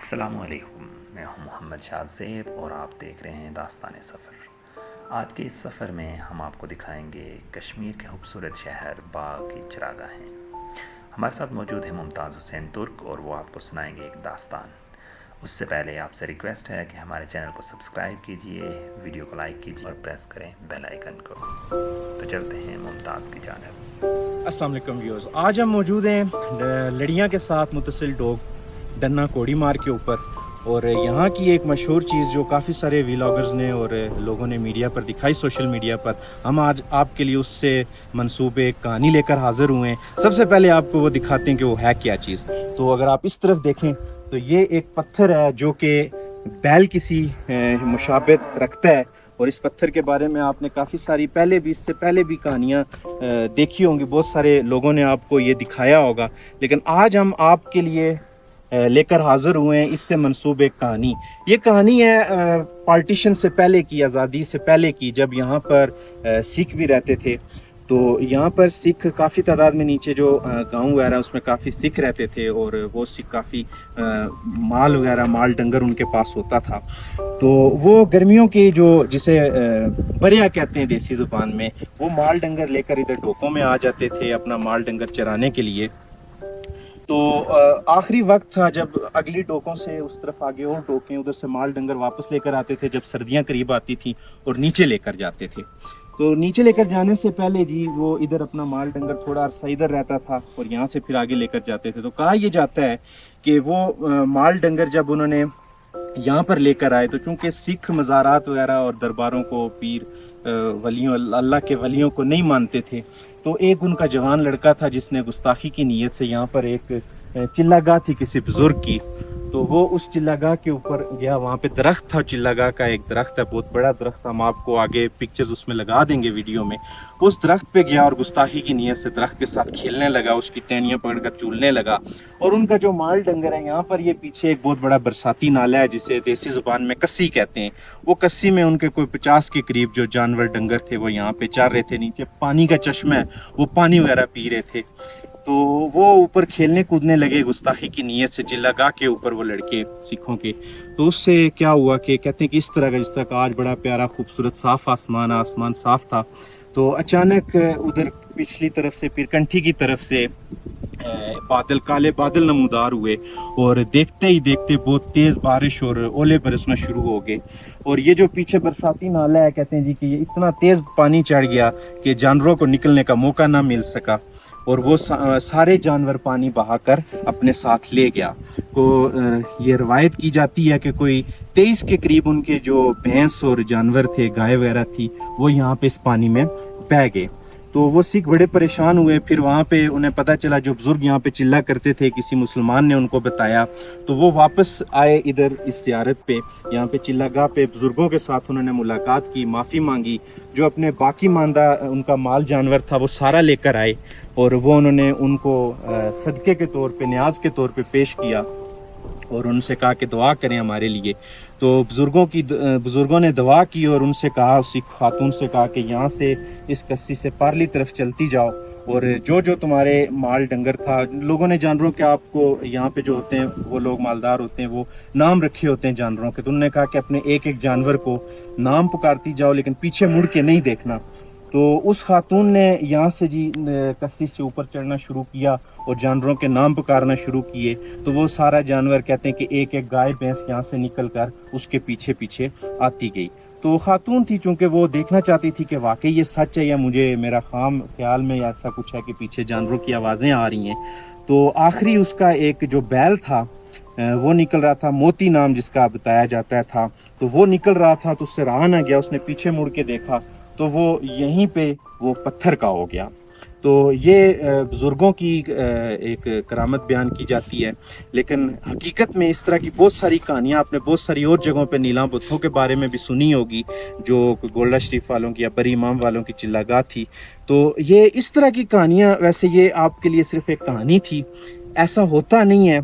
السلام علیکم، میں ہوں محمد شاہ زیب اور آپ دیکھ رہے ہیں داستان سفر۔ آج کے اس سفر میں ہم آپ کو دکھائیں گے کشمیر کے خوبصورت شہر باغ کی چراگاہیں۔ ہمارے ساتھ موجود ہے ممتاز حسین ترک اور وہ آپ کو سنائیں گے ایک داستان۔ اس سے پہلے آپ سے ریکویسٹ ہے کہ ہمارے چینل کو سبسکرائب کیجئے، ویڈیو کو لائک کیجئے اور پریس کریں بیل آئیکن کو۔ تو چلتے ہیں ممتاز کی جانب۔ السلام علیکم ویورز، آج ہم موجود ہیں لڑیاں کے ساتھ متصل ڈوگ ڈنا کوڑی مار کے اوپر، اور یہاں کی ایک مشہور چیز جو کافی سارے ویلاگرز نے اور لوگوں نے میڈیا پر دکھائی، سوشل میڈیا پر، ہم آج آپ کے لیے اس سے منسوب ایک کہانی لے کر حاضر ہوئے ہیں۔ سب سے پہلے آپ کو وہ دکھاتے ہیں کہ وہ ہے کیا چیز۔ تو اگر آپ اس طرف دیکھیں تو یہ ایک پتھر ہے جو کہ بیل کسی مشابہت رکھتا ہے، اور اس پتھر کے بارے میں آپ نے کافی ساری اس سے پہلے بھی کہانیاں دیکھی ہوں گی، بہت سارے لوگوں نے آپ کو یہ دکھایا ہوگا، لیکن آج ہم آپ کے لیے لے کر حاضر ہوئے ہیں اس سے منسوب ایک کہانی۔ یہ کہانی ہے پارٹیشن سے پہلے کی، آزادی سے پہلے کی، جب یہاں پر سکھ بھی رہتے تھے۔ تو یہاں پر سکھ کافی تعداد میں، نیچے جو گاؤں وغیرہ اس میں کافی سکھ رہتے تھے، اور وہ سکھ کافی مال ڈنگر ان کے پاس ہوتا تھا۔ تو وہ گرمیوں کی جسے بریا کہتے ہیں دیسی زبان میں، وہ مال ڈنگر لے کر ادھر ڈوکوں میں آ جاتے تھے اپنا مال ڈنگر چرانے کے لیے۔ تو آخری وقت تھا جب اگلی ڈوکوں سے اس طرف آگے اور ڈوکیں ادھر سے مال ڈنگر واپس لے کر آتے تھے، جب سردیاں قریب آتی تھیں اور نیچے لے کر جاتے تھے۔ تو نیچے لے کر جانے سے پہلے وہ ادھر اپنا مال ڈنگر تھوڑا عرصہ ادھر رہتا تھا اور یہاں سے پھر آگے لے کر جاتے تھے۔ تو کہا یہ جاتا ہے کہ وہ مال ڈنگر جب انہوں نے یہاں پر لے کر آئے، تو چونکہ سکھ مزارات وغیرہ اور درباروں کو، پیر ولیوں، اللہ کے ولیوں کو نہیں مانتے تھے، تو ایک ان کا جوان لڑکا تھا جس نے گستاخی کی نیت سے یہاں پر ایک چلہ گاہ تھی کسی بزرگ کی، تو وہ اس چلہ گاہ کے اوپر گیا۔ وہاں پہ درخت تھا، چلہ گاہ کا ایک درخت ہے، بہت بڑا درخت، ہم آپ کو آگے پکچرز اس میں لگا دیں گے ویڈیو میں۔ اس درخت پہ گیا اور گستاخی کی نیت سے درخت کے ساتھ کھیلنے لگا، اس کی ٹہنیاں پکڑ کر چولنے لگا۔ اور ان کا جو مال ڈنگر ہے، یہاں پر یہ پیچھے ایک بہت بڑا برساتی نالا ہے جسے دیسی زبان میں کسی کہتے ہیں، وہ کسی میں ان کے کوئی 50 کے قریب جو جانور ڈنگر تھے وہ یہاں پہ چر رہے تھے۔ نیچے پانی کا چشمہ ہے، وہ پانی وغیرہ پی رہے تھے۔ تو وہ اوپر کھیلنے کودنے لگے گستاخی کی نیت سے چلہ گاہ کے اوپر، وہ لڑکے سکھوں کے۔ تو اس سے کیا ہوا کہ کہتے ہیں کہ اس طرح کا، جس طرح کا آج بڑا پیارا خوبصورت صاف آسمان صاف تھا، تو اچانک ادھر پچھلی طرف سے، پیرکنٹھی کی طرف سے کالے بادل نمودار ہوئے، اور دیکھتے ہی دیکھتے بہت تیز بارش اور اولے برسنا شروع ہو گئے۔ اور یہ جو پیچھے برساتی نالا ہے، کہتے ہیں جی کہ یہ اتنا تیز پانی چڑھ گیا کہ جانوروں کو نکلنے کا موقع نہ مل سکا، اور وہ سارے جانور پانی بہا کر اپنے ساتھ لے گیا۔ تو یہ روایت کی جاتی ہے کہ کوئی 23 کے قریب ان کے جو بھینس اور جانور تھے، گائے وغیرہ تھی، وہ یہاں پہ اس پانی میں بہہ گئے۔ تو وہ سکھ بڑے پریشان ہوئے۔ پھر وہاں پہ انہیں پتہ چلا، جو بزرگ یہاں پہ چلا کرتے تھے، کسی مسلمان نے ان کو بتایا، تو وہ واپس آئے ادھر اس زیارت پہ، یہاں پہ چلہ گاہ پہ بزرگوں کے ساتھ انہوں نے ملاقات کی، معافی مانگی، جو اپنے باقی ماندہ ان کا مال جانور تھا وہ سارا لے کر آئے، اور وہ انہوں نے ان کو صدقے کے طور پہ، نیاز کے طور پہ پیش کیا، اور ان سے کہا کہ دعا کریں ہمارے لیے۔ تو بزرگوں نے دعا کی، اور ان سے کہا، سکھ خاتون سے کہا کہ یہاں سے اس کسی سے پارلی طرف چلتی جاؤ، اور جو تمہارے مال ڈنگر تھا، لوگوں نے جانوروں کے، آپ کو یہاں پہ جو ہوتے ہیں وہ لوگ مالدار ہوتے ہیں، وہ نام رکھے ہوتے ہیں جانوروں کے، تو انہوں نے کہا کہ اپنے ایک ایک جانور کو نام پکارتی جاؤ، لیکن پیچھے مڑ کے نہیں دیکھنا۔ تو اس خاتون نے یہاں سے کشتی سے اوپر چڑھنا شروع کیا اور جانوروں کے نام پکارنا شروع کیے، تو وہ سارا جانور، کہتے ہیں کہ ایک ایک گائے بھینس یہاں سے نکل کر اس کے پیچھے پیچھے آتی گئی۔ تو خاتون تھی، چونکہ وہ دیکھنا چاہتی تھی کہ واقعی یہ سچ ہے یا میرا خام خیال میں ایسا کچھ ہے کہ پیچھے جانوروں کی آوازیں آ رہی ہیں۔ تو آخری اس کا ایک جو بیل تھا وہ نکل رہا تھا، موتی نام جس کا بتایا جاتا تھا، تو وہ نکل رہا تھا، تو اس سے رہا نہ گیا، اس نے پیچھے مڑ کے دیکھا تو وہ یہیں پہ وہ پتھر کا ہو گیا۔ تو یہ بزرگوں کی ایک کرامت بیان کی جاتی ہے، لیکن حقیقت میں اس طرح کی بہت ساری کہانیاں آپ نے بہت ساری اور جگہوں پہ نیلاں بتوں کے بارے میں بھی سنی ہوگی، جو گولڈا شریف والوں کی یا بری امام والوں کی چلہ گاہ تھی۔ تو یہ اس طرح کی کہانیاں، ویسے یہ آپ کے لیے صرف ایک کہانی تھی، ایسا ہوتا نہیں ہے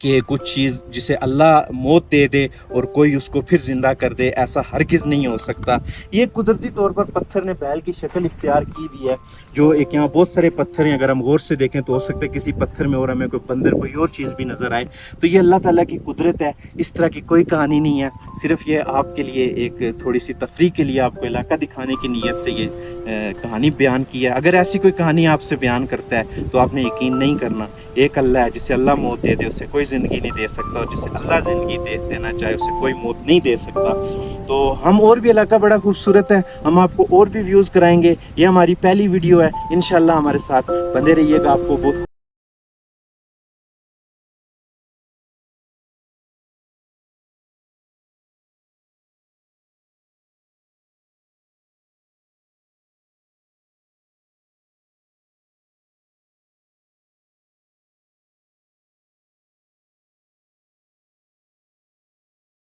کہ کچھ چیز جسے اللہ موت دے دے اور کوئی اس کو پھر زندہ کر دے، ایسا ہرگز نہیں ہو سکتا۔ یہ قدرتی طور پر پتھر نے بیل کی شکل اختیار کی دی ہے، جو ایک یہاں بہت سارے پتھر ہیں، اگر ہم غور سے دیکھیں تو ہو سکتا ہے کسی پتھر میں اور ہمیں کوئی بندر کوئی اور چیز بھی نظر آئے، تو یہ اللہ تعالیٰ کی قدرت ہے، اس طرح کی کوئی کہانی نہیں ہے، صرف یہ آپ کے لیے ایک تھوڑی سی تفریح کے لیے آپ کو علاقہ دکھانے کی نیت سے یہ کہانی بیان کی ہے۔ اگر ایسی کوئی کہانی آپ سے بیان کرتا ہے تو آپ نے یقین نہیں کرنا، ایک اللہ ہے، جسے اللہ موت دے دے اسے کوئی زندگی نہیں دے سکتا، اور جسے اللہ زندگی دینا چاہے اسے کوئی موت نہیں دے سکتا۔ تو ہم اور بھی علاقہ بڑا خوبصورت ہے، ہم آپ کو اور بھی ویوز کرائیں گے، یہ ہماری پہلی ویڈیو ہے، انشاءاللہ ہمارے ساتھ بندے رہیے گا، آپ کو بہت